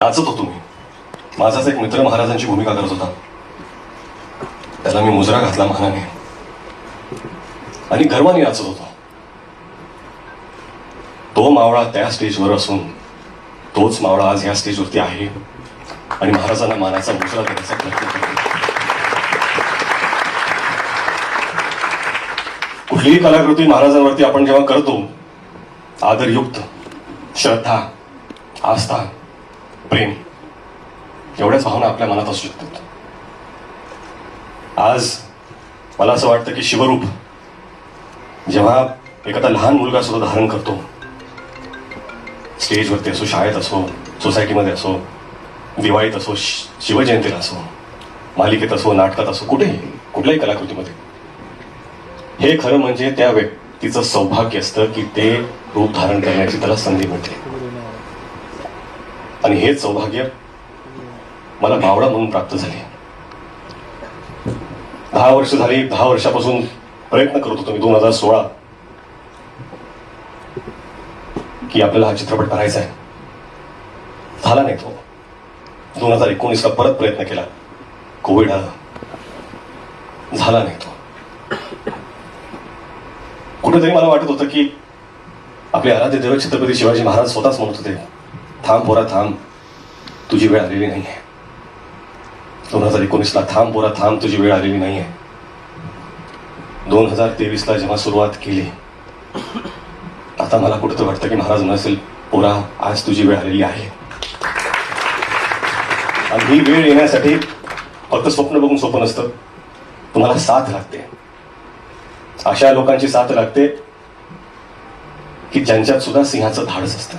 नाचत होतो मी. माझाच एक मित्र महाराजांची भूमिका करत होता. त्याला मी मुजरा घातला मानाने आणि गर्वाने नाचत होतो. तो मावळा त्या स्टेजवर असून तोच मावळा आज ह्या स्टेजवरती आहे आणि महाराजांना मानाचा मुजरा देण्याचा प्रयत्न करतो. कुठलीही कलाकृती महाराजांवरती आपण जेव्हा करतो, आदरयुक्त, श्रद्धा, आस्था, प्रेम एवढ्याच भावना आपल्या मनात असू शकतात. आज मला असं वाटतं की शिवरूप जेव्हा एखादा लहान मुलगा सुद्धा धारण करतो, स्टेजवरती असो, शाळेत असो, सोसायटीमध्ये असो, दिवाळीत असो, शिवजयंतीला असो, मालिकेत असो, नाटकात असो, कुठेही कुठल्याही कलाकृतीमध्ये, हे खरं म्हणजे त्या व्यक्तीचं सौभाग्य असतं की ते रूप धारण करण्याची त्याला संधी मिळते. आणि हेच सौभाग्य मला मावळा म्हणून प्राप्त झाले. 10 वर्ष झाली. 10 वर्षापासून प्रयत्न करत होतो मी 2016 की आपल्याला हा चित्रपट करायचा आहे. झाला नाही तो. 2019ला परत प्रयत्न केला. कोविड आला, झाला नाही तो. कुठेतरी मला वाटत होतं की आपले आराध्य दैवत छत्रपती शिवाजी महाराज स्वतःच म्हणत होते, थांब पोरा थांब, तुझी वेळ आलेली नाहीये. 2019ला थांब पोरा थांब, तुझी वेळ आलेली नाहीये. 2023ला जेव्हा सुरुवात केली, आता मला कुठं वाटतं की महाराज नसेल, पोरा आज तुझी वेळ आलेली आहे. आणि ही वेळ येण्यासाठी फक्त स्वप्न बघून सोपं नसतं. तुम्हाला साथ लागते. अशा लोकांची साथ लागते की ज्यांच्यात सुद्धा सिंहाचं धाडस असतं.